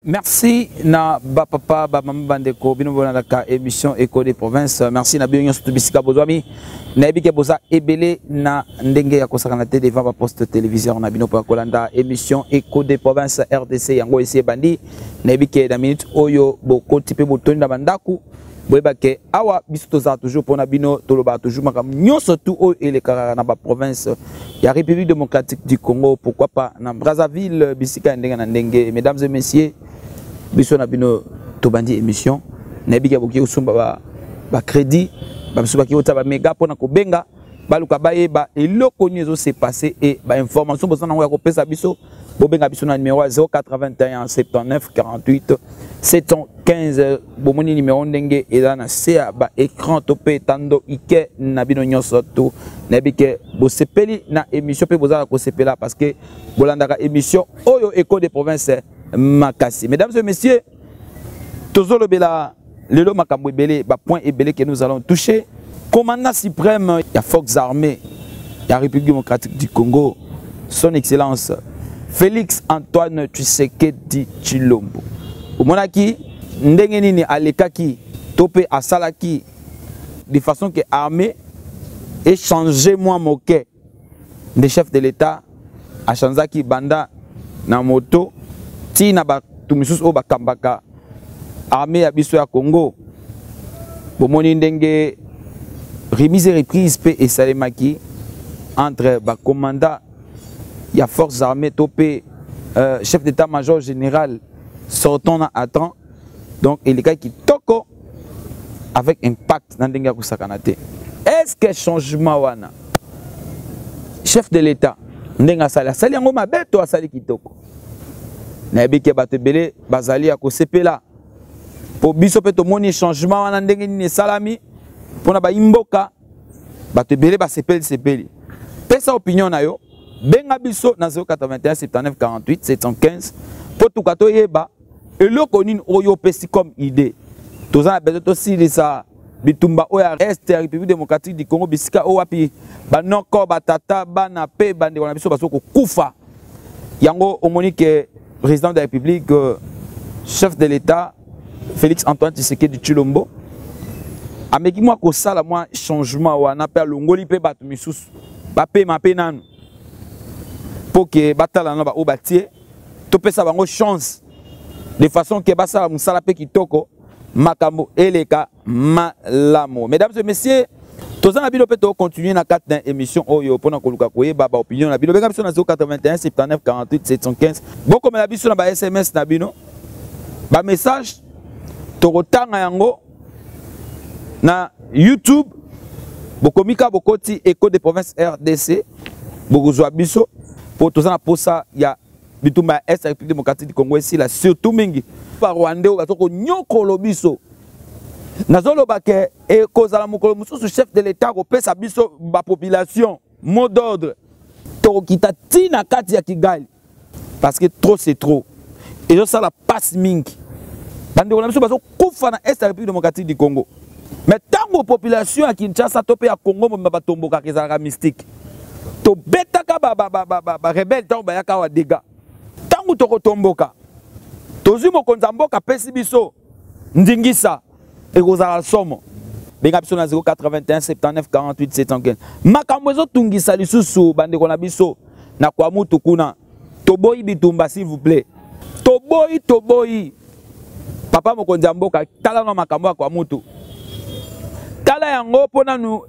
Merci na ba papa ba maman bandeko bino bona la émission Écho des provinces. Merci na bienyo surtout bisika bozwami na ebike boza ebele na ndenge ya kosakana te devant ba poste télévision na bino pa kolanda émission Écho des provinces RDC yango esi bandi na ebike na minute oyo boko tipe botoni na bandaku boyeba ke awa biso toza toujours pona bino toloba toujours makam nyonso tout oyo elekaka na ba province ya République démocratique du Congo, pourquoi pas na Brazzaville bisika ndenge na ndenge. Mesdames et messieurs, biso na bino tobandi émission na bika boki usumba ba crédit ba biso baki ota ba méga pona ko benga baluka bayeba eloko nyezo se passé et ba information bozana ngo ya ko pesa biso bo benga biso na numéro 081 79 48 715 bomoni numéro ndenge eza na CA ba écran topé tando ike na bino nyonso to na bike bo sepeli na émission pe bozala ko sepela parce que bolandaka émission oyo Écho des provinces makasi. Mesdames et messieurs, tozolo bela lelo makambo ebele ba point ebele que nous allons toucher. Commandant suprême ya forces armées ya République démocratique du Congo, son excellence Félix Antoine Tshisekedi Tshilombo. Omonaki ndenge nini alekaki topé asalaki de façon que armée et changer moi moquet de chef de l'État a changaki banda na moto tina ba tumisus o bakambaka armée ya biso ya Congo bomoni ndenge remise et reprise pe et salemaki entre ba commandant ya forces armées topé chef d'état-major général sortant à temps donc il est qui toko avec impact dans ndenge ko sakanate. Est-ce que changement wana chef de l'État ndenga sala sali yango mabeto asali kitoko na ebike bato belé bazali ya ko sepela po biso pe to moni changement wana ndenge ni salami pona ba imboka bato belé ba sepeli pesa opinion na yo benga biso na 081 79 48 715 po to kato yeba eloko nini oyo pesi comme idée tozana bezo to silisa bitumba oya est ya République démocratique du Congo bisika o wapi banoko batata bana pe bande wana biso basoko kufa yango omonique président de la République chef de l'État Félix Antoine Tshisekedi Tshilombo ameki moi ko sala moi changement wana pe longoli pe batu misusu ba pe ma pe nanu pour que batala na ba o batie to pesa bango chance de façon que basala musala pe kitoko makambo eleka malamo. Mesdames et messieurs, tous en abino peut continuer na 4 émission oyo pona koluka koyeba ba opinion na bino benga biso na 081 79 48 715 boko mela biso na ba SMS na bino ba message tokotanga yango na YouTube bokomika bokoti Écho des provinces RDC bokozwa biso po tozana posa ya bitumba est République démocratique du Congo ici là surtout mingi par Rwanda batoko nyokolo biso nazolo bake e kozala mokolo mususu chef de l'État ko pesa biso ba population mot d'ordre to kita tina kati ya Kigali parce que trop c'est trop et je ça la passe mingi bande ko na biso baso kufa na est République démocratique du Congo mais tango population ya Kinshasa to pe ya Congo mo batomboka kezala mystique to betaka ba rebelle tango bayaka wa dégâts tango to tomboka tozi mokonza mboka pesi biso ndingisa ekozala somo benga biso na 081 79 48 715 makambo ezo tungisa lisusu bandeko na biso na kwa mutu kuna toboyi bitumba s'il vous plaît toboyi papa mokonza mboka tala na makambo kwa mutu tala yango pona nu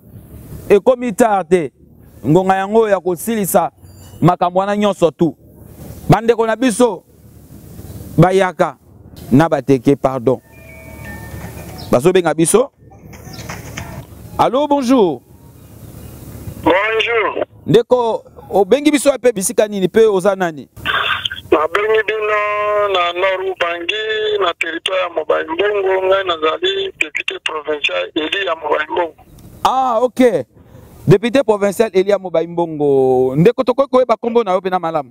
ekomi tarte ngonga yango ya kosilisa makambo wana nyonso tu bandeko na biso bayaka na bateke pardon baso benga biso. Allô, bonjour. Bonjour. Ndeko obengi biso ape bisika nini pe oza nani? Na bengi bino na Nord Ubangi na territoire ya Mobayimbongo ngai nazali député provincial Eli ya Mobayimbongo. Ah, OK. Député provincial Eli ya Mobayimbongo. Ndeko tokoki koyeba kombo na yo pe na malamu.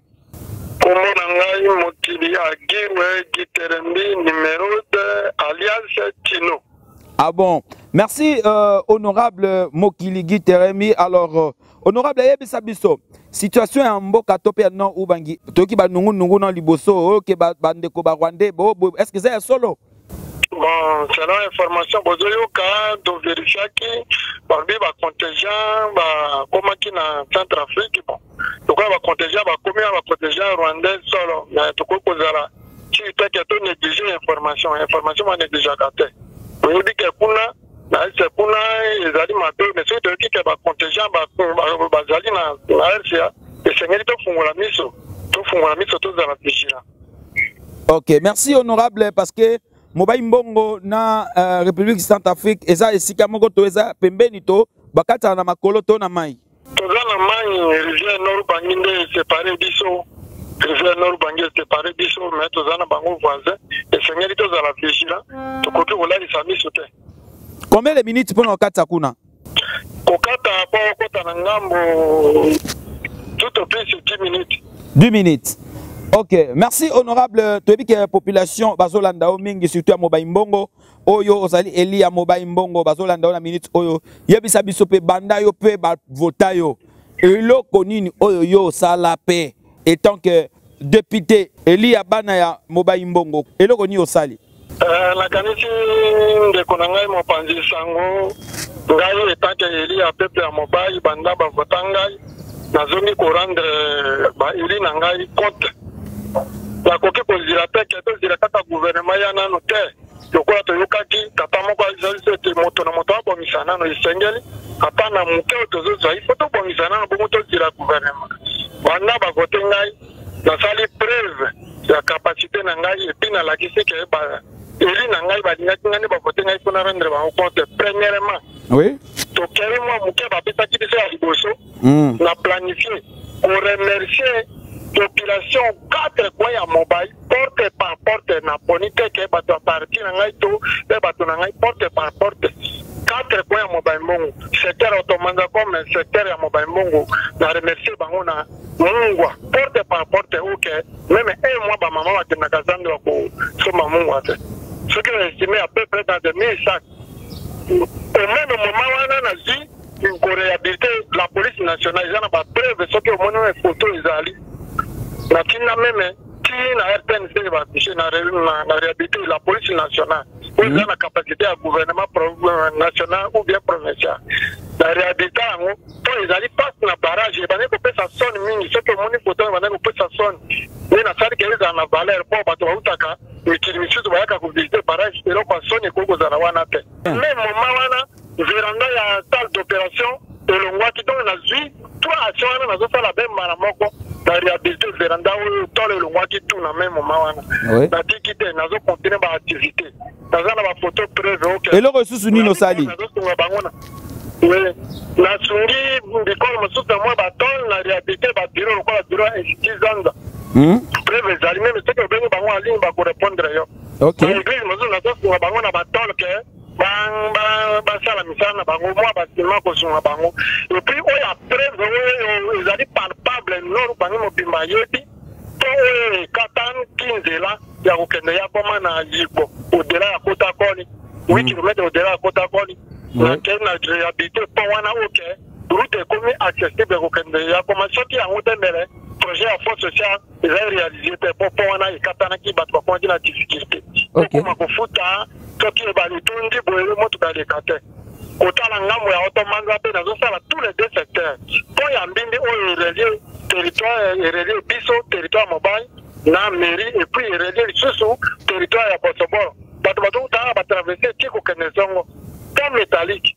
Kombo na ngai mokili ya Giwe Giterembi numéro 2 alias Tino. Ah bon, merci honorable Mokiligi Teremi. Alors, honorable Yebisa Biso, situation en Mboka Topé non Ubangi, Toki ba nungu nungu non liboso, ke ba bande ko ba Rwandais, est-ce que c'est solo? Bon, selon l'information, Bozoyoka, donc vérifier qui, parmi les contingents, comment qui na Centrafrique, bon, donc les contingents, combien les contingents rwandais solo, mais tout coup kozala, si tu es tout négligé information va négliger gâté. On dit que kuna, c'est kuna, ils allaient mater, mais si tu dis que les contingents, bazali na RCA, et c'est ngeli to fungula miso, tout dans la fichira. Ok, merci honorable parce que Mobile Mbongo na République Centrafrique eza esika moko to eza pembeni to bakata na makolo to na mai. Toza na mai rivière Nord Bangi nde séparé biso. Rivière Nord Bangi séparé biso mais toza na bango voisin et sengeli toza la fichira to koki olali sa miso te. Combien de minutes pour okata kuna? Kokata po kota na ngambo tout au plus 10 minutes. 2 minutes. Ok, merci honorable. Tu as dit que la population bazolanda o mingi surtout à Mobile Mbongo oyo ozali eli ya Mobile Mbongo bazolanda na minute oyo yebisa biso pe banda yo pe ba vota yo eloko nini oyo yo sala pe étant que député eli ya bana ya Mobile Mbongo eloko ni osali la kanisi de konangai mopanzi sango ngai étant que eli ya peuple ya Mobile banda ba vota ngai nazongi ko rendre ba eli na ngai compte. La coquille pour dire que le gouvernement y en a noté. Le quoi tu as tata moko azali moto na moto ba misana no isengeli apana muke otozo il faut to ba misana bo moto dira gouvernement. Bana ba voter ngai na sali preuve la capacité na ngai et puis na la kisi ke ba eli na ngai ba ngani ba voter ngai pour rendre ba compte premièrement. Oui. To keri moi muke ba pesa ki bisa liboso. Na planifier pour remercier population 4 coins à Mobile, porte par porte, na bonité que bato à partir na ngai to, et bato na ngai porte par porte. 4 coins à Mobile Mbongo, secteur automanda comme secteur à Mobile Mbongo, na remercier bango na mungwa, porte par porte, ok, même un mois ba maman va na kazando ko soma mungwa te. Ce qui est estimé à peu près dans de 1000 sacs. Au même moment wana na zi, une réhabilité la police nationale, ils ont pas preuve ce que au moins une photo ils allaient. La Tina même, qui n'a RPNC va afficher la réhabilité la police nationale. Où ils ont la capacité à gouvernement national ou bien provincial. La réhabilité, ils allaient passer dans le barrage, ils allaient couper sa sonne, ce que mon photo, ils allaient couper sa sonne. Mais la salle qui est dans la valeur, pour battre au Taka, mais qui lui suit de Waka pour visiter le barrage, et là, on sonne et qu'on vous en a un appel. Même au moment où, véranda, il y a une salle d'opération, et le roi qui donne la vie, toi, actions, on a fait la même malamoko. La réhabilité véranda où tout le roi qui tourne en même moment. La dit qui est, nous continuer par activité. Nous avons la photo preuve. Et le ressource nous nos sali. Oui. La souris, l'école me soutient moi, la réhabilité, le bureau, et 10 ans. Preuve, les aliments, mais c'est que le béni, en ligne, va répondre. Ok. L'église, nous avons la bâton, basala misana bango moi bâtiment ko sunga bango et puis oyo après ils allaient palpable nord bango mobimba yebi to katan kinzela ya kokende ya koma na yibo au-delà ya kota koni 8 km au-delà ya kota koni na kena réhabilité po wana ok route comme accessible kokende ya koma soki ya ngotembele projet à force sociale ils ont réalisé pour wana ikatana ki batwa kwa na difficulté okoma kofuta soki ebali tundi boye moto ba lekate kotala ngambo ya otomanga pe nazo sala tous les deux secteurs po ya mbindi oyo relier territoire et relier biso territoire Mobile na mairie et puis relier susu territoire ya Bosoboro bato ta ba traverser tiko kenezongo comme métallique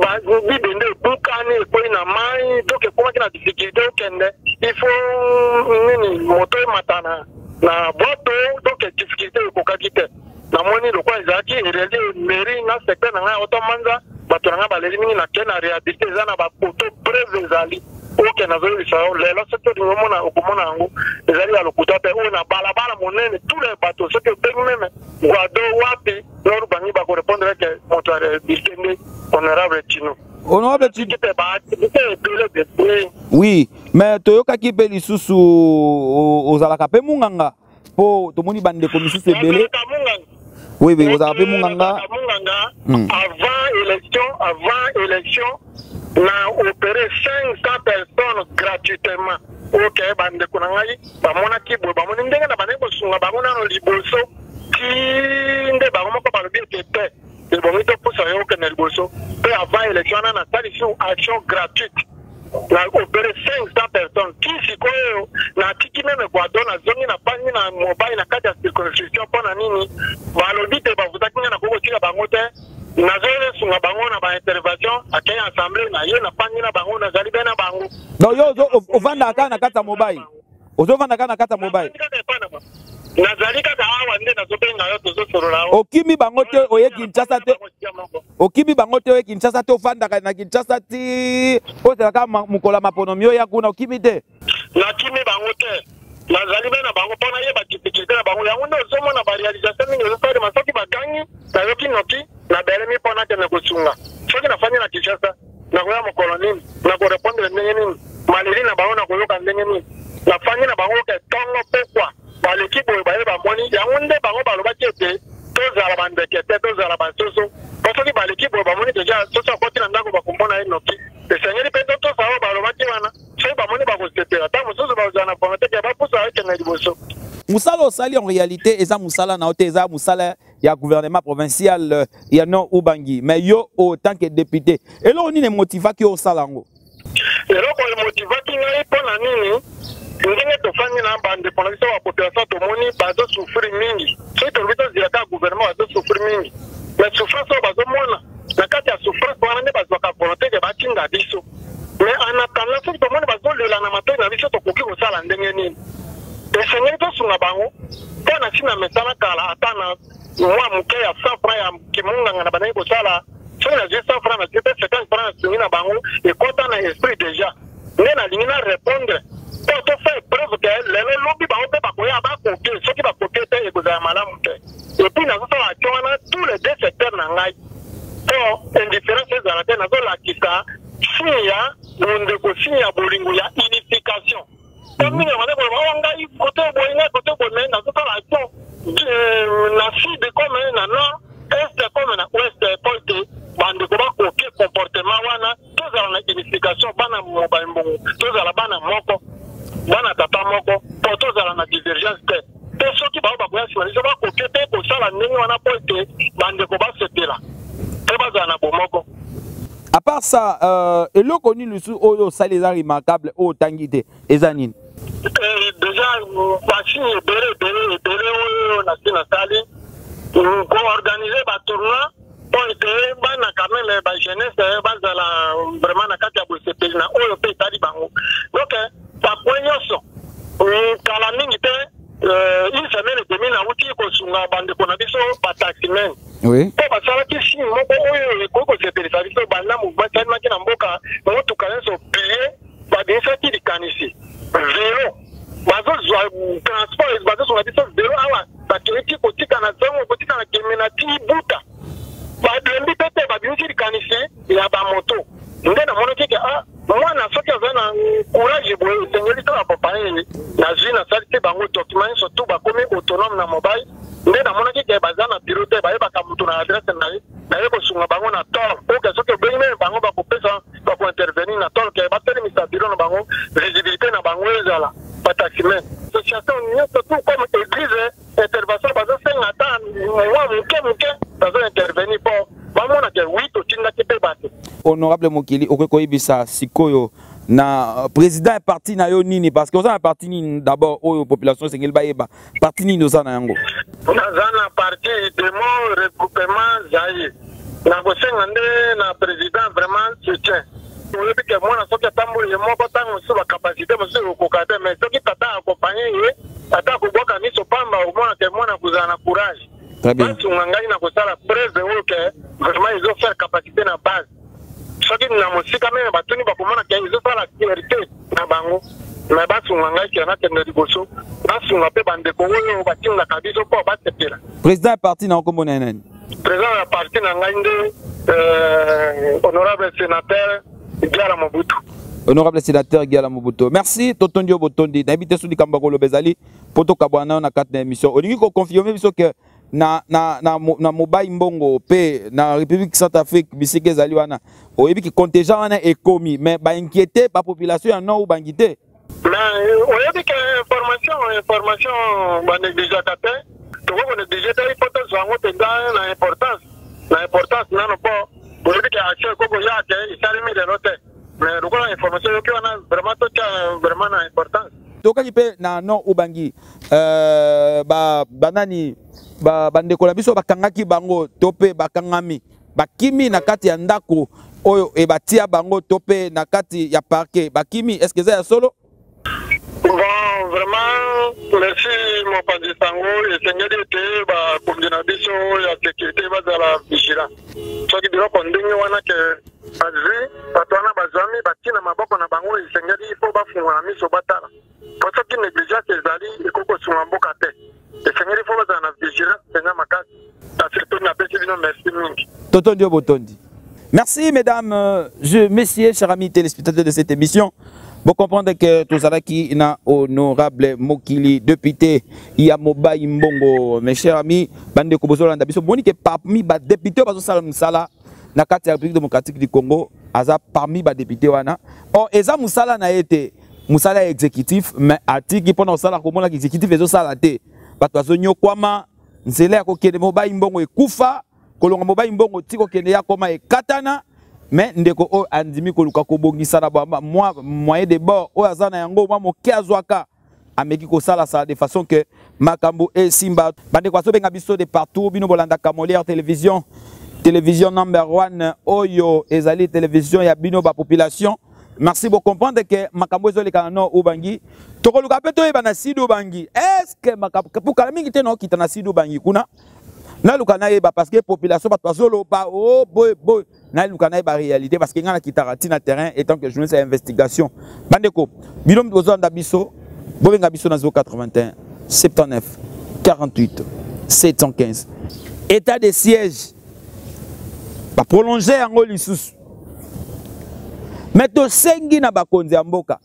ba bibende bukani ko ina mai donc comment na difficulté okende il faut nini moto matana na boto donc difficulté ko kakite na moni le quoi ezaki relier mairie na secteur na otomanga bato na baleli mingi na kena réhabilité zana ba poto preuve ezali oke na zoli sa lelo secteur du mona okomona ngo ezali ya lokuta pe ona balabala monene tous les bateaux ce que même guado wapi lor bangi ba ko répondre que moto réhabilité honorable Tino. Honorable Tino. Oui, mais toyoka ki pe lisusu ozalaka pe munganga po tomoni bande ko misusu ebele. Oui, oui, vous avez Munganga. Avant élection, on a opéré 500 personnes gratuitement. Ok, bande kunangai, bamona kibo, bamona ndenge na baneko sunga, bamona no liboso, ki nde bamona pa balobi tete. Et bon, il faut savoir que le liboso, peu avant élection, on a une action gratuite. On a opéré 500 personnes. Qui s'y connaît, na tiki même quoi, dans la zone, na pas ni na mobile, na carte de circonscription, pour na nini, balobi te ba vous akina na koko tira bangote. Na zone sunga bango na ba intervention, akaya assemblée na yo na pas ni na bango na zali bena bango. Donc yo ovanda kana kata mobile. Ozovanda kana kata mobile. Nazalika ka awa nde nazobenga yo tozosolola. Okimi bango te oye Kinshasa te. Okimi bango te oye Kinshasa te ovanda na Kinshasa ti. Ozalaka mukola maponomio ya kuna okimi te. Na kimi bango te. Nazali bena bango pona ye ba difficulté na bango yango ndo zomona ba réalisation mingi ozosala masoki bagangi na yoki noki na belemi pona te na kosunga. Soki nafanya na Kinshasa na koya mokolo nini na ko répondre ndenge nini maleli na bango na koyoka ndenge nini nafanya na bango ke tongo pokwa baleki boye baye bamoni yango nde bango balobaki ete tozala bandeke te tozala basoso po soki baleki boye bamoni deja soso akoti na ndako bakombona ye noki esengeli mpe tosala balobaki wana soki bamoni bakosepela ta mosusu bazala na volonté ke bapusa ekende liboso. Moussala osali en réalité eza moussala na ote eza moussala ya gouvernement provincial ya non Ubangi mais yo en tant que député et là on ni motiva ki osala ngo eloko motiva ki ngai pona nini ndenge tofandi na bande pona biso ba population tomoni bazo souffrir mingi soki tolobi tozilaka gouvernement bazo souffrir mingi mais souffrance oyo bazomona na kati ya souffrance wana nde bazwaka volonté ke batinga biso mais en attendant soki tomoni bazolela na matoi na biso tokoki kosala ndenge nini esengeli tosunga bango mpo na ntina mesala kala ata na mwa moke ya 100 francs ya kimunganga na bandaki kosala soki nazwi 100 francs nazwi mpe 50 francs nasungi na bango ekota na esprit déjà nde nalingi na répondre mpo tofa preuve ke lelo lobi bango mpe bakoya bakoke soki bakoke te ekozala malamu te epuis nazosala action wana tous les deux secteurs na ngai mpo indifférence ezala te nazolakisa signe ya mondeko signe ya bolingo ya unification mingi ya bandeko bawa ngai kote boye ngai kote boye nazosala action na sud comme na nord est comme na ouest po ete bandeko bakoke comportement wana tozala na unification bana mobali mbongo tozala bana moko bana tata moko po tozala na divergence te te soki bao bakoya nsima biso bakoke te kosala ndenge wana po ete bandeko basepela te bazala na bomoko. À part ça, eloko ni lusu oyo sali eza remarquable oyo tangi te eza nini? Déjà basi ebele oyo nasi nasali koorganize batournoi po ete bana quand même bajeunesse bazala vraiment na kati ya bosepeli na oyo mpe etali bango donc bapoint nyonso kala mingi te une semaine et demie nauti kosunga bandeko na biso bataximen mpo basalaki signe moko oyo ekoki kosepelisa biso banda basalimaki na mboka motuka nyonso plie babimisaki likanisi velo bazozwa transport bazozwa biso velo awa bakeyeki kotika na zongo kotika na kemena ti buta balembi mpe te babimisi likanisi ya bamoto nde namonaki ke mwana soki aza na courage boye esengeli to bapapaye nazwi nasali te bango document nyonso tu bakomi autonome na mobile nde namonaki ke baza na biro te bayebaka motu na adresse na ye naye kosunga bango na tol oke soki obengi meme bango bakopesa bakointervenir na tol ke batelemisa biro na bango visibilité na bango ezala bataximen association nyonso tu comme église intervention bazosenga ata mwa moke bazointervenir mpo bamona ke wi totindaki mpe bato. Honorable Mokili okoki koyebisa sikoyo na président ya parti na yo nini parce que oza na parti nini d'abord oyo population esengeli bayeba parti nini oza na yango? Naza na parti demo regroupement zaye na kosenga nde na président vraiment soutien oyebi ke mwana soki atamboli ye moko ntango mosusu bacapacité mosusu ekokoka te mais soki tata akompagne ye ata akobwaka miso pamba omona ke mwana kozala na courage basunga ngai na kosala preuve oyo ke vraiment ezofaire capacité na base soki na mosika meme batuni bakomona ke ezosala fierté na bango me basunga ngai ke nakende liboso basunga mpe bandeko oyo batindaka biso mpo basepela. Président ya parti na okombo na nani? Président ya parti na ngai nde honorable sénateur Giala Mobutu. Honorable sénateur Giala Mobutu. Merci Totondio Botondi. N'habitez sous les Kambakolo Bezali. Poto Kabwana na 4 émissions. On dit qu'on confirme que na mobile mbongo pe na République Centrafrique bisike ezali wana oyebi ki contingent wana ekomi mais ba inquiéter ba population ya non ou bangité mais oyebi que information ba négliger kate to ko négliger ta importance wango te na importance nano po oyebi que action ko ya ke isalimi de note mais lokola information yo ki wana vraiment to vraiment na importance to kaki pe na non ou bangi banani bandeko na biso bakangaki bango tope bakangami bakimi na kati ya ndako oyo ebatia bango tope na kati ya parquet bakimi est-ce que ça ya solo bon vraiment merci mon pandi sango esengeli ete bakongi na biso ya sécurité bazala vigilant soki biloko ndenge wana ke bazwi bato wana bazwami batina maboko na bango esengeli fo bafungola miso batala po soki négligence ezali ekokosunga mboka te. Merci mesdames, messieurs, chers amis téléspectateurs de cette émission. Vous comprenez que tout ça qui na honorable Mokili député Yamoba Imbongo, mes chers amis, bande kobozola ndabiso boni que parmi ba député bazo sala musala na kati ya République démocratique du Congo, aza parmi ba député wana. Or eza musala na été musala exécutif mais atiki pendant sala komona exécutif ezo sala te. Bato azonyo kwama nzela ko kende mobile mbongo ekufa kolonga mobile mbongo tiko kende ya koma ekatana mais ndeko o andimi koluka kobongisa na ba moyen de bord o azana yango mwa moke azwaka ameki ko sala ça de façon que makambo e simba bande kwa so benga biso de partout bino bolanda Molière télévision number 1 oyo ezali télévision ya bino ba population. Merci pour comprendre que makambo ezoli kana ubangi tokoluka pe toyeba na sido bangi est-ce que makambo pour kala mingi te no kita na sido bangi kuna na luka na yeba parce que population ba tozolo ba oh boy na luka na yeba réalité parce que ngana kitara tina terrain étant que journée c'est investigation bandeko bilom bozanda biso bobenga biso na 081 79 48 715 état de siège ba prolonger yango lisusu. Mais to sengi na bakonzi ya mboka.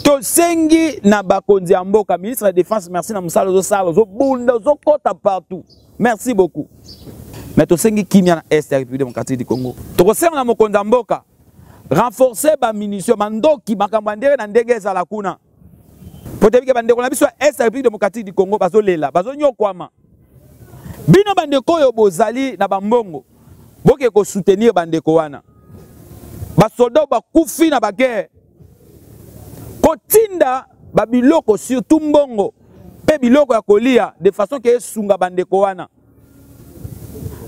To sengi na bakonzi ya mboka. Ministre de la Défense, merci na musala zo sala zo bunda zo kota partout. Merci beaucoup. Mais to sengi kimia na Est ya République démocratique du Congo. To sengi na mokonzi ya mboka. Renforcer ba munition mandoki makambandere na ndenge za la kuna. Potebike bandeko na biso Est ya République démocratique du Congo bazo lela, bazo nyokwama. Bino bandeko yo bozali na bambongo. Boke ko soutenir bandeko wana. Basoda bakufi na baguerre kotinda babiloko surtout mbongo pe biloko ya kolia de façon que sunga bandeko wana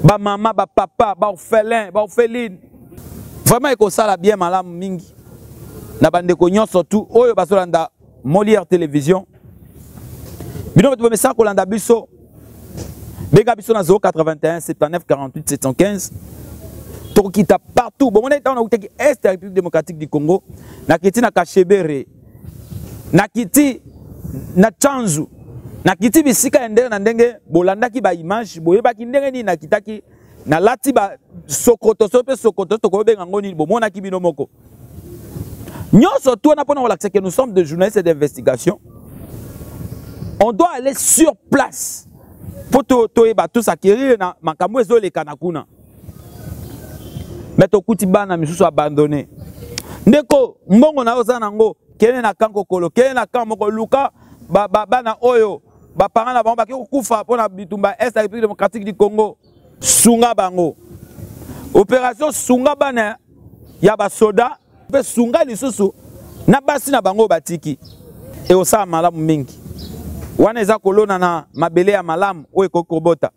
ba mama ba papa ba orphelin ba orpheline vraiment eko sala bien malamu mingi na bandeko nyonso tout oyo bazolanda Molière télévision bino beto bemesa kolanda biso benga biso na 081 79 48 715 Tokita partout. Bon, on est dans l'Est de la République démocratique du Congo. Nakiti na Kachebere. Nakiti na Chanzu. Nakiti bisika endere na ndenge bolanda ki ba image boyeba ki ndenge ni nakitaki na lati ba sokoto sokoto to ko benga ngoni bomona ki bino moko. Nyonso to na pona relaxer que nous sommes de journalistes d'investigation. On doit aller sur place pour to eba tout s'acquérir na makambo ezole kanakuna. Mais to kutibana misusu abandonné. Ndeko mbongo na ozana ngo kene na kanko kolo kene na kanko moko luka bana oyo ba parents na bango ba kufa pona bitumba Est République démocratique du Congo sunga bango. Opération sunga bana ya ba soda pe sunga lisusu na basi na bango batiki e osa malamu mingi. Wana eza kolona na mabele ya malamu oyo kokobota.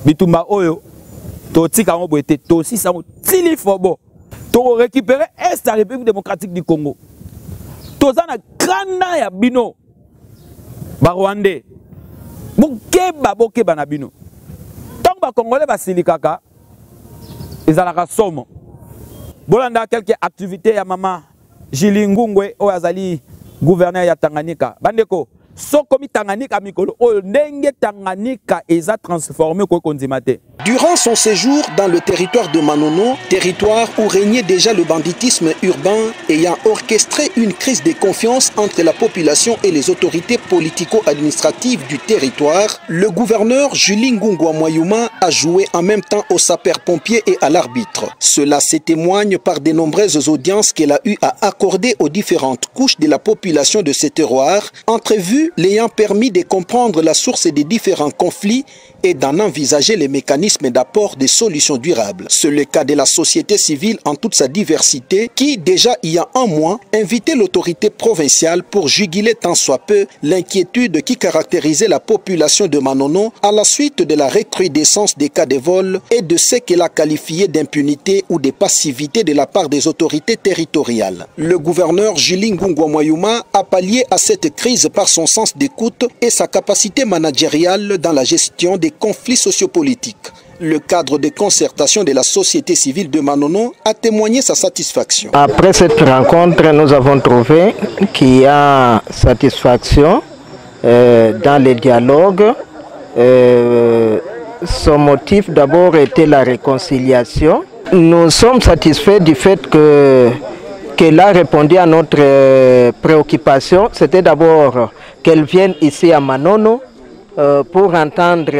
Bitumba oyo to tika ngo boete to si sa tili fobo to récupérer Est la République démocratique du Congo. To za na granda ya bino ba Rwandais. Bokeba na bino. Tant ba Congolais ba silikaka ezalaka somo. Bolanda quelques activités ya mama Jilingungwe o azali gouverneur ya Tanganyika. Bandeko Sokomi Tanganyika mikolo o ndenge Tanganyika eza transformé ko konzimate. Durant son séjour dans le territoire de Manono, territoire où régnait déjà le banditisme urbain ayant orchestré une crise de confiance entre la population et les autorités politico-administratives du territoire, le gouverneur Julie Ngungwa Mwayuma a joué en même temps au sapeur-pompier et à l'arbitre. Cela se témoigne par de nombreuses audiences qu'elle a eu à accorder aux différentes couches de la population de ce terroir, entrevues l'ayant permis de comprendre la source des différents conflits et d'en envisager les mécanismes d'apport des solutions durables. C'est le cas de la société civile en toute sa diversité qui, déjà il y a un mois, invitait l'autorité provinciale pour juguler tant soit peu l'inquiétude qui caractérisait la population de Manono à la suite de la recrudescence des cas de vol et de ce qu'elle a qualifié d'impunité ou de passivité de la part des autorités territoriales. Le gouverneur Julie Ngungwa Mwayuma a pallié à cette crise par son sens d'écoute et sa capacité managériale dans la gestion des conflits sociopolitiques. Le cadre de concertation de la société civile de Manono a témoigné sa satisfaction. Après cette rencontre, nous avons trouvé qu'il y a satisfaction dans les dialogues. Son motif d'abord était la réconciliation. Nous sommes satisfaits du fait qu'elle a répondu à notre préoccupation. C'était d'abord qu'elle vienne ici à Manono pour entendre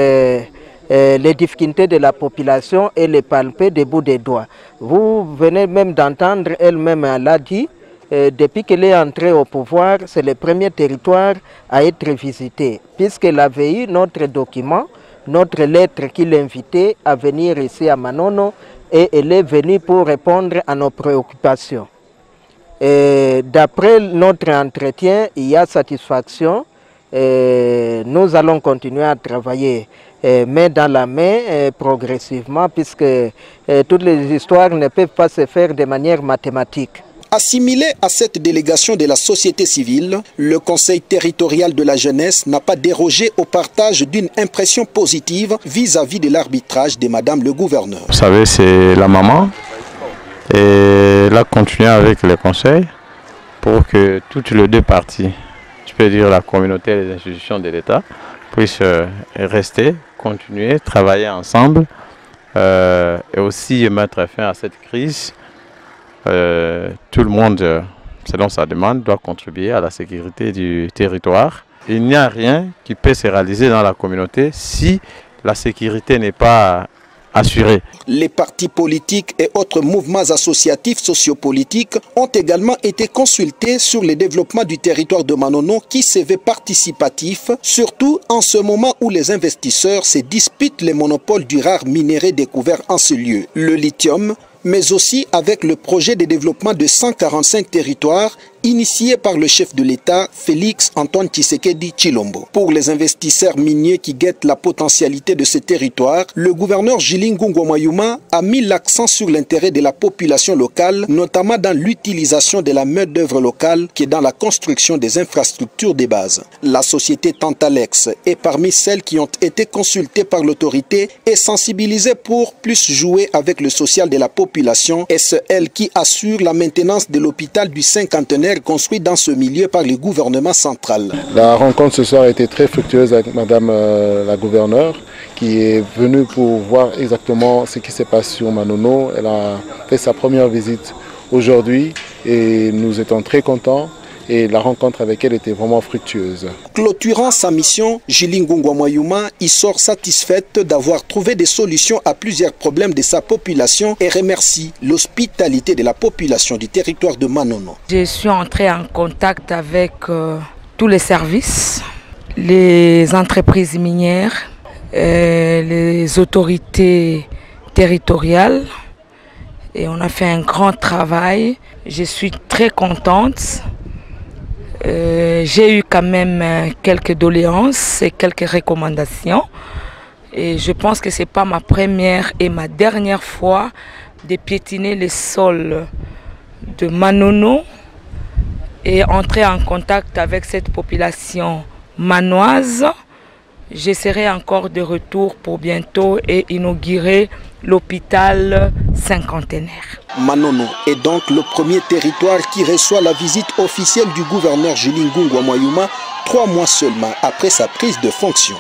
les difficultés de la population et les palper des bouts des doigts. Vous venez même d'entendre, elle-même l'a dit, depuis qu'elle est entrée au pouvoir, c'est le premier territoire à être visité, puisqu'elle avait eu notre document, notre lettre qui l'invitait à venir ici à Manono, et elle est venue pour répondre à nos préoccupations. D'après notre entretien, il y a satisfaction. Nous allons continuer à travailler main dans la main progressivement, puisque toutes les histoires ne peuvent pas se faire de manière mathématique. Assimilé à cette délégation de la société civile, le Conseil territorial de la jeunesse n'a pas dérogé au partage d'une impression positive vis-à-vis de l'arbitrage de Madame le gouverneur. Vous savez, c'est la maman et elle a continué avec le Conseil pour que toutes les deux parties, je peux dire la communauté et les institutions de l'État, puissent rester, continuer, travailler ensemble et aussi mettre fin à cette crise. Tout le monde, selon sa demande, doit contribuer à la sécurité du territoire. Il n'y a rien qui peut se réaliser dans la communauté si la sécurité n'est pas assurée. Les partis politiques et autres mouvements associatifs sociopolitiques ont également été consultés sur le développement du territoire de Manono qui se veut participatif, surtout en ce moment où les investisseurs se disputent les monopoles du rare minerai découvert en ce lieu, le lithium, mais aussi avec le projet de développement de 145 territoires initié par le chef de l'État, Félix Antoine Tshisekedi Tshilombo. Pour les investisseurs miniers qui guettent la potentialité de ce territoire, le gouverneur Julie Ngungwa Mwayuma a mis l'accent sur l'intérêt de la population locale, notamment dans l'utilisation de la main-d'œuvre locale qui est dans la construction des infrastructures de base. La société Tantalex est parmi celles qui ont été consultées par l'autorité et sensibilisées pour plus jouer avec le social de la population, et c'est elle qui assure la maintenance de l'hôpital du cinquantenaire construit dans ce milieu par le gouvernement central. La rencontre ce soir a été très fructueuse avec Madame la gouverneure qui est venue pour voir exactement ce qui se passe sur Manono. Elle a fait sa première visite aujourd'hui et nous étions très contents. Et la rencontre avec elle était vraiment fructueuse. Clôturant sa mission, Julie Ngungwa Mwayuma y sort satisfaite d'avoir trouvé des solutions à plusieurs problèmes de sa population et remercie l'hospitalité de la population du territoire de Manono. Je suis entrée en contact avec tous les services, les entreprises minières, les autorités territoriales, et on a fait un grand travail. Je suis très contente. J'ai eu quand même quelques doléances et quelques recommandations. Et je pense que ce n'est pas ma première et ma dernière fois de piétiner les sols de Manono et entrer en contact avec cette population manoise. Je serai encore de retour pour bientôt et inaugurer l'hôpital cinquantenaire. Manono est donc le premier territoire qui reçoit la visite officielle du gouverneur Julie Ngungwa Mwayuma 3 mois seulement après sa prise de fonction.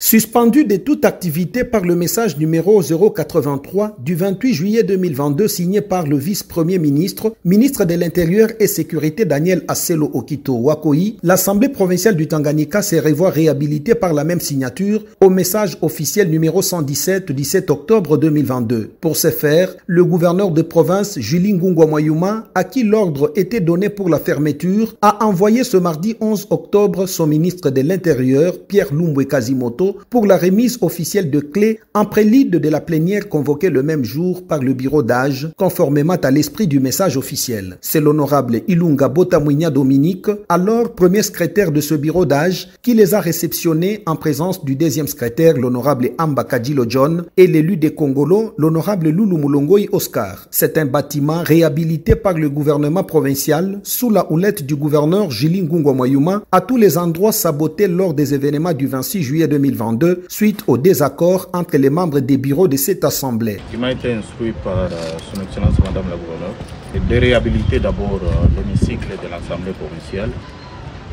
Suspendu de toute activité par le message numéro 083 du 28 juillet 2022 signé par le vice-premier ministre, ministre de l'Intérieur et Sécurité Daniel Aselo Okito Wakoi, l'Assemblée provinciale du Tanganyika s'est revoit réhabilitée par la même signature au message officiel numéro 117 du 17 octobre 2022. Pour ce faire, le gouverneur de province Julie Ngungwa Mwayuma, à qui l'ordre était donné pour la fermeture, a envoyé ce mardi 11 octobre son ministre de l'Intérieur, Pierre Lumbwe Kazimoto, pour la remise officielle de clés en prélude de la plénière convoquée le même jour par le bureau d'âge, conformément à l'esprit du message officiel. C'est l'honorable Ilunga Botamwinya Dominique, alors premier secrétaire de ce bureau d'âge, qui les a réceptionnés en présence du deuxième secrétaire, l'honorable Amba Kadjilo John, et l'élu des Congolo, l'honorable Loulou Moulongoy Oscar. C'est un bâtiment réhabilité par le gouvernement provincial sous la houlette du gouverneur Julie Ngungwa Mwayuma à tous les endroits sabotés lors des événements du 26 juillet 2022 suite au désaccord entre les membres des bureaux de cette assemblée. Qui m'a été instruit par son excellence madame la gouverneure de réhabiliter d'abord l'hémicycle de l'Assemblée provinciale.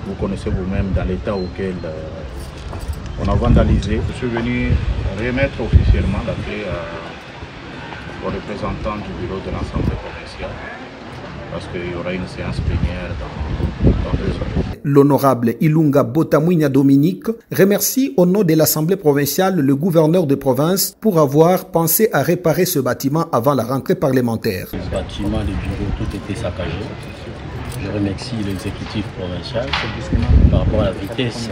Vous connaissez vous-même dans l'état auquel on a vandalisé. Je suis venu remettre officiellement la clé aux représentants du bureau de l'Assemblée provinciale parce qu'il y aura une séance plénière dans 2 heures. L'honorable Ilunga Botamwinya Dominique remercie au nom de l'Assemblée provinciale le gouverneur de province pour avoir pensé à réparer ce bâtiment avant la rentrée parlementaire. Le bâtiment, les bureaux, tout était saccagé. Je remercie l'exécutif provincial par rapport à la vitesse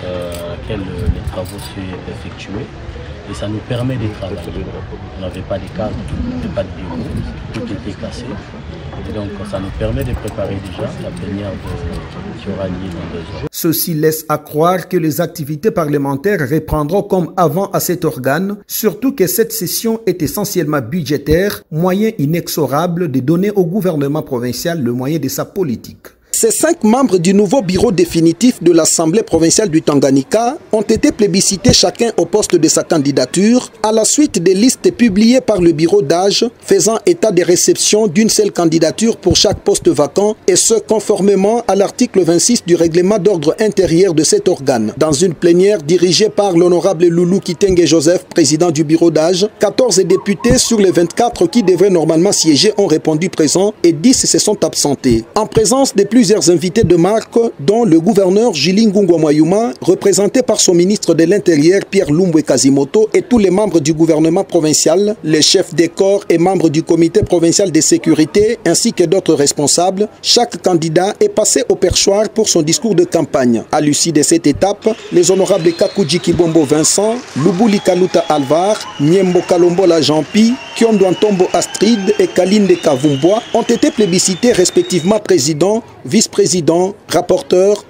à laquelle les travaux sont effectués. Et ça nous permet de travailler. On n'avait pas de cadre, on n'avait pas de bureau, tout était cassé. Et donc ça nous permet de préparer déjà la plénière qui aura lieu dans 2 heures. Ceci laisse à croire que les activités parlementaires reprendront comme avant à cet organe, surtout que cette session est essentiellement budgétaire, moyen inexorable de donner au gouvernement provincial le moyen de sa politique. Ces 5 membres du nouveau bureau définitif de l'Assemblée provinciale du Tanganyika ont été plébiscités chacun au poste de sa candidature à la suite des listes publiées par le bureau d'âge faisant état des réceptions d'une seule candidature pour chaque poste vacant et ce conformément à l'article 26 du règlement d'ordre intérieur de cet organe. Dans une plénière dirigée par l'honorable Loulou Kitenge Joseph, président du bureau d'âge, 14 députés sur les 24 qui devaient normalement siéger ont répondu présent et 10 se sont absentés. En présence des plusieurs invités de marque, dont le gouverneur Julie Ngungwa Mwayuma, représenté par son ministre de l'Intérieur Pierre Lumbwe Kazimoto et tous les membres du gouvernement provincial, les chefs des corps et membres du comité provincial de sécurité, ainsi que d'autres responsables, chaque candidat est passé au perchoir pour son discours de campagne. À l'issue de cette étape, les honorables Kakuji Kibombo Vincent, Lubuli Kaluta Alvar, Niembo Kalombola Jean-Pi, Kiondo Antombo Astrid et Kalinde Kavumboa ont été plébiscités respectivement président, vice-président, rapporteur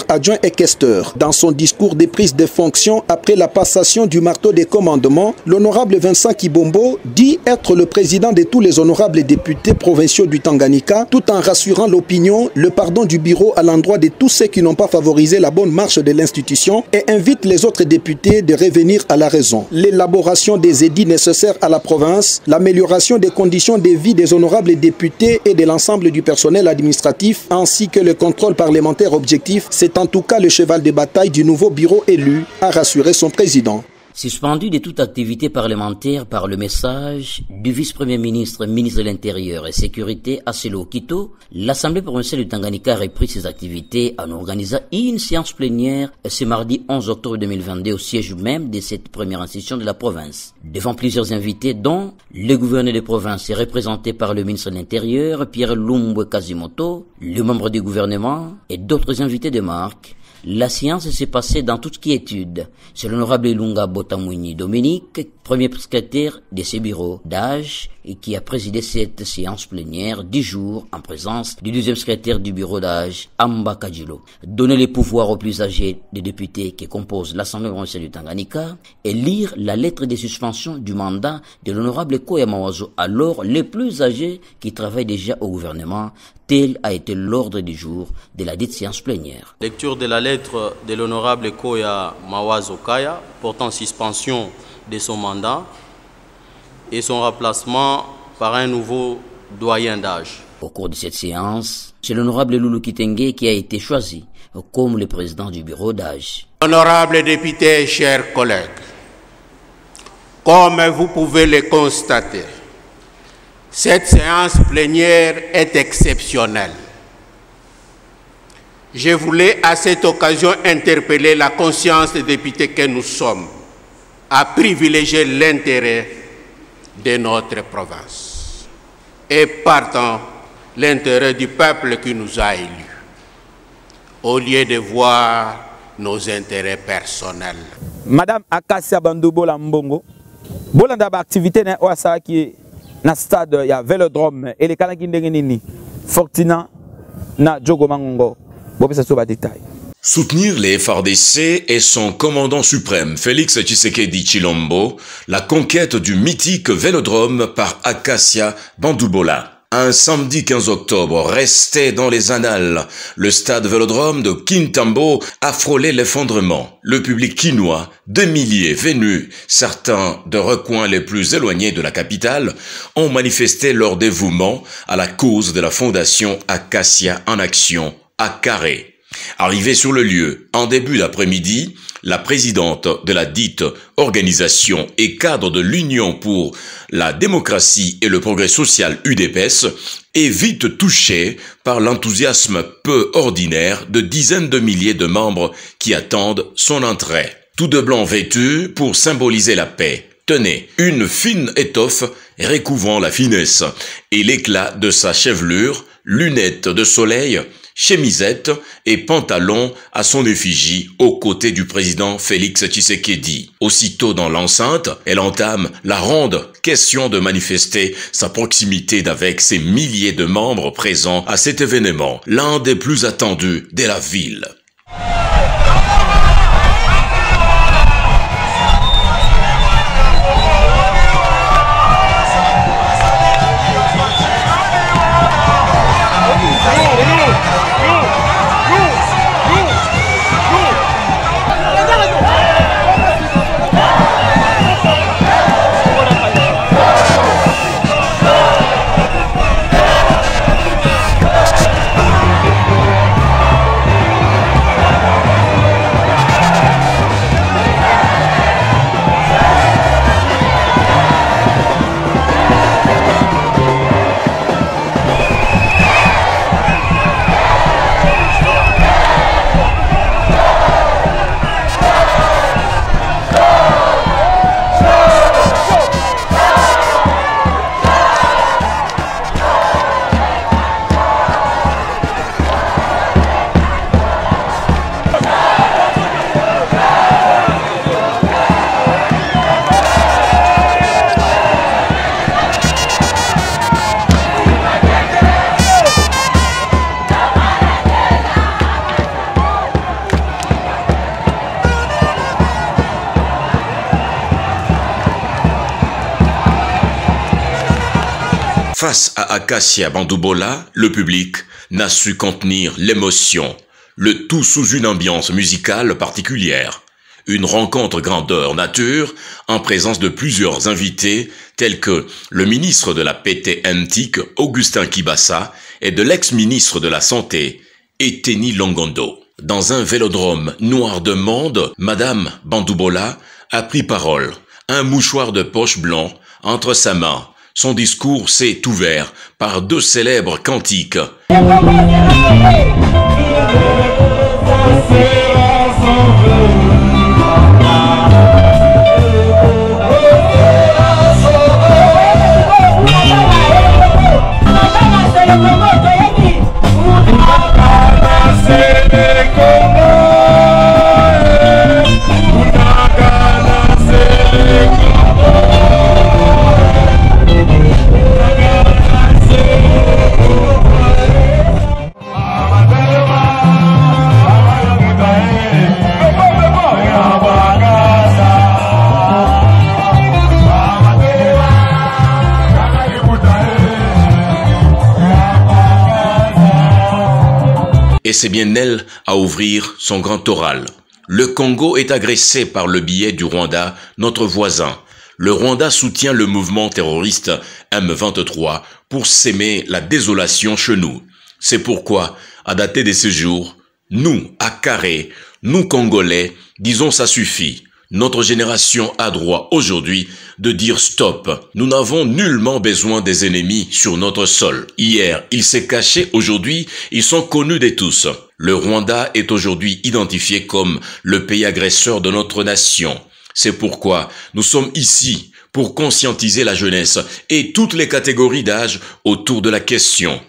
adjoint et questeur. Dans son discours de prise de fonction après la passation du marteau des commandements, l'honorable Vincent Kibombo dit être le président de tous les honorables députés provinciaux du Tanganyika, tout en rassurant l'opinion, le pardon du bureau à l'endroit de tous ceux qui n'ont pas favorisé la bonne marche de l'institution et invite les autres députés de revenir à la raison. L'élaboration des édits nécessaires à la province, l'amélioration des conditions de vie des honorables députés et de l'ensemble du personnel administratif, ainsi que le contrôle parlementaire objectif, c'est en tout cas le cheval de bataille du nouveau bureau élu, a rassuré son président. Suspendu de toute activité parlementaire par le message du vice-premier ministre, ministre de l'Intérieur et Sécurité, Aselo Okito, l'Assemblée provinciale du Tanganyika a repris ses activités en organisant une séance plénière ce mardi 11 octobre 2022 au siège même de cette première institution de la province. Devant plusieurs invités, dont le gouverneur de province est représenté par le ministre de l'Intérieur, Pierre Lumbwe Kazimoto, le membre du gouvernement et d'autres invités de marque, la séance s'est passée dans toute quiétude. C'est l'honorable Ilunga Botamwinya Dominique, premier secrétaire de ce bureau d'âge, et qui a présidé cette séance plénière 10 jours en présence du deuxième secrétaire du bureau d'âge, Amba Kadjilo. Donner les pouvoirs aux plus âgés des députés qui composent l'Assemblée provinciale du Tanganyika et lire la lettre de suspension du mandat de l'honorable Koya Mawazo, alors les plus âgés qui travaillent déjà au gouvernement. Tel a été l'ordre du jour de la dite séance plénière. Lecture de la lettre de l'honorable Koya Mawazo Kaya portant suspension de son mandat et son remplacement par un nouveau doyen d'âge. Au cours de cette séance, c'est l'honorable Loulou Kitenge qui a été choisi comme le président du bureau d'âge. Honorables députés, chers collègues, comme vous pouvez le constater, cette séance plénière est exceptionnelle. Je voulais à cette occasion interpeller la conscience des députés que nous sommes à privilégier l'intérêt de notre province et partant l'intérêt du peuple qui nous a élus, au lieu de voir nos intérêts personnels. Madame Akassia Bandoubola Mbongo, bolanda ba activité na oasa qui na stade ya Vélodrome et les kanaki ndenge nini Fortina na Djogo Mangongo. Soutenir les FARDC et son commandant suprême, Félix Tshisekedi Tshilombo, la conquête du mythique Vélodrome par Akassia Bandoubola. Un samedi 15 octobre, resté dans les annales, le stade Vélodrome de Kintambo a frôlé l'effondrement. Le public quinois, des milliers venus, certains de recoins les plus éloignés de la capitale, ont manifesté leur dévouement à la cause de la fondation Akassia en action à Carré. Arrivée sur le lieu en début d'après-midi, la présidente de la dite organisation et cadre de l'Union pour la démocratie et le progrès social UDPS est vite touchée par l'enthousiasme peu ordinaire de dizaines de milliers de membres qui attendent son entrée. Tout de blanc vêtus pour symboliser la paix. Tenez, une fine étoffe recouvrant la finesse et l'éclat de sa chevelure, lunettes de soleil, chemisette et pantalon à son effigie aux côtés du président Félix Tshisekedi. Aussitôt dans l'enceinte, elle entame la ronde question de manifester sa proximité d'avec ces milliers de membres présents à cet événement, l'un des plus attendus de la ville. Face à Akassia Bandoubola, le public n'a su contenir l'émotion, le tout sous une ambiance musicale particulière. Une rencontre grandeur nature en présence de plusieurs invités tels que le ministre de la PTNTIC, Augustin Kibassa, et de l'ex-ministre de la Santé, Eteni Longondo. Dans un vélodrome noir de monde, Madame Bandoubola a pris parole, un mouchoir de poche blanc entre sa main. Son discours s'est ouvert par deux célèbres cantiques. Et c'est bien elle à ouvrir son grand oral. Le Congo est agressé par le biais du Rwanda, notre voisin. Le Rwanda soutient le mouvement terroriste M23 pour s'aimer la désolation chez nous. C'est pourquoi, à dater de ce jour, nous, à Carré, nous Congolais, disons ça suffit. Notre génération a droit aujourd'hui de dire stop. Nous n'avons nullement besoin des ennemis sur notre sol. Hier, ils s'est caché, aujourd'hui, ils sont connus de tous. Le Rwanda est aujourd'hui identifié comme le pays agresseur de notre nation. C'est pourquoi nous sommes ici pour conscientiser la jeunesse et toutes les catégories d'âge autour de la question.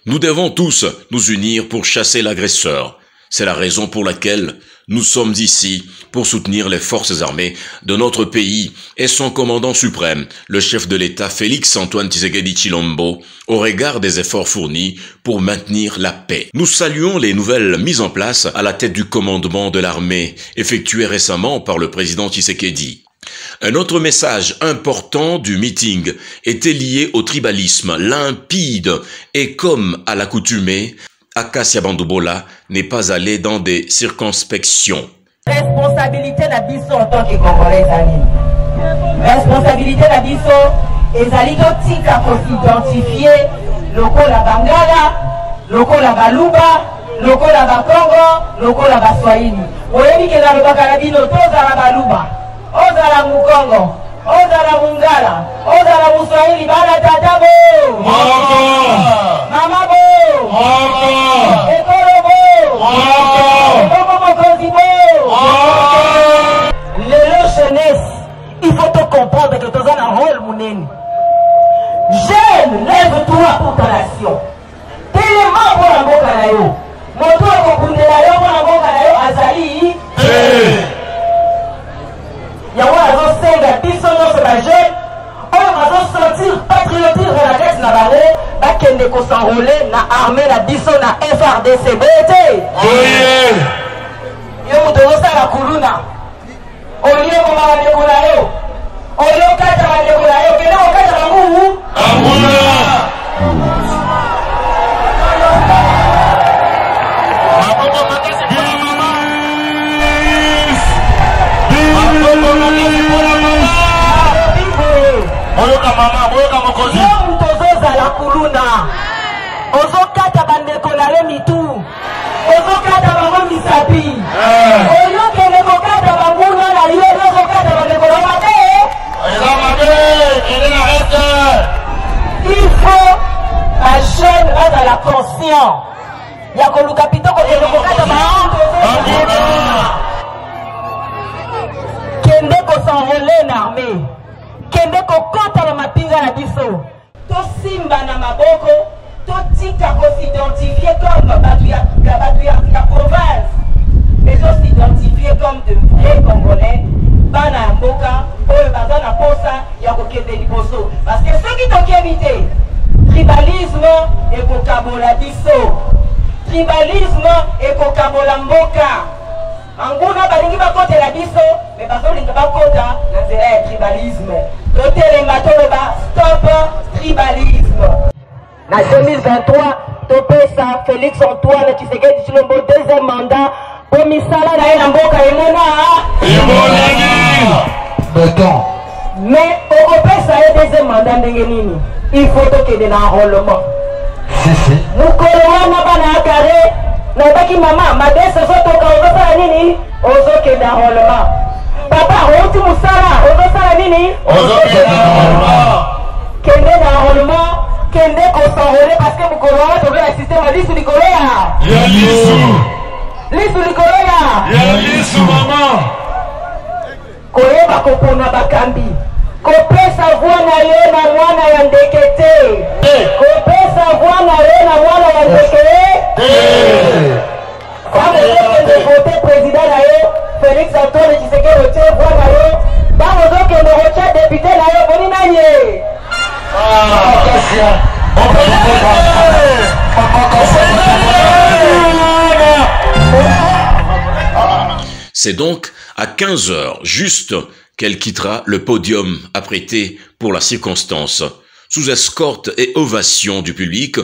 Nous devons tous nous unir pour chasser l'agresseur. C'est la raison pour laquelle nous sommes ici pour soutenir les forces armées de notre pays et son commandant suprême, le chef de l'État Félix Antoine Tshisekedi Tshilombo, au regard des efforts fournis pour maintenir la paix. Nous saluons les nouvelles mises en place à la tête du commandement de l'armée, effectuées récemment par le président Tshisekedi. Un autre message important du meeting était lié au tribalisme limpide et comme à l'accoutumée, Akassia Bandoubola n'est pas allé dans des circonspections. Responsabilité na biso en tant que Congolais ezali. Responsabilité na biso ezali totika kosidentifier lokola Bangala, lokola Baluba, lokola Bakongo, lokola Baswahili. Oyebi ke nalobaka na bino tozala Baluba, ozala Mukongo, ozala Mungala, ozala Muswahili, bana tata bo moko, mama bo moko, ekolo bo moko, ekolo mokonzi bo moko. Lelo jeunesse, il faut te comprendre que tu as un rôle mouneni. Jeune, lève-toi pour ta nation. Tellement pour la mboka na yo. Moto akokundela yo pour la mboka na yo azali. Yawa azosenga biso nyonso ba jeune oyo bazosentir patriotisme na kati na bango bakende kosenrole na armée na biso na FRDC bete. Yo moto ozosala kuluna olie koma bandeko na yo olie okata bandeko na yo kende okata bangu yo moto ozozala kuluna ozokata bandeko na yo mitu ozokata bango misapi oyokende kokata banguna na yo ozokata bandeko na mabe il faut un jeune azala conscient ya koluka pito kokende kokata kende kosenrole na armée kende kokota na mapinga na biso tosimba na maboko totika kosidentifier comme bato ya province mais tosidentifier comme de vrais Congolais bana ya mboka oyo baza na posa ya kokende liboso parce que soki tokebi te tribalisme ekokabola biso tribalisme ekokabola mboka anguna balingi bakotela biso mais bazolinga bakota na nzela ya tribalisme totelemba toloba stop tribalisme. Na 2023 topesa Félix Antoine Tshisekedi Tshilombo deuxième mandat po misala na ye na mboka emonani beton mais okopesa ye deuxième mandat ndenge nini il faut tokende na enrôlement mokolo wana bana ya Carré nayebaki mama madese ozotoka ozosala nini ozokende enrôlement papa outi mosala ozosala nini kende na enrôlement kende kosenrole parce que mokolo wana tozoya systeme lisu likolo ya lisu likolo ya lisu mama koyeba kopona bakambi kopesa voix na yo na mwana ya ndeke te kopesa voix na yo na mwana ya ndeke ozokende vote président na yo Félix Antoine Tshisekedi otie voix na yo bango ozokende kotia député na yo boni nani ye C'est donc à 15h juste qu'elle quittera le podium apprêté pour la circonstance, sous escorte et ovation du public,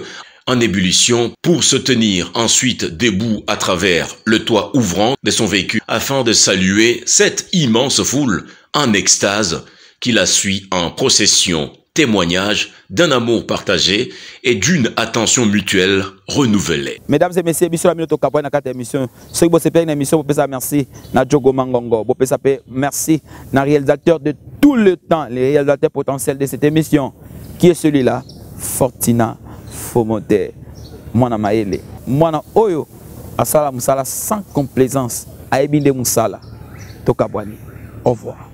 en ébullition pour se tenir ensuite debout à travers le toit ouvrant de son véhicule afin de saluer cette immense foule en extase qui la suit en procession, témoignage d'un amour partagé et d'une attention mutuelle renouvelée. Mesdames et messieurs, bisous la minute au Capoeira dans 4 émissions. Ceux qui ont une émission, vous pouvez merci na Djogo Mangongo, vous pouvez merci na réalisateur de tout le temps, les réalisateurs potentiels de cette émission, qui est celui-là, Fortina Fomote, Mwana Maele, Mwana Oyo, Asala Musala sans complaisance, Aebinde Musala, Tokabwani. Au revoir.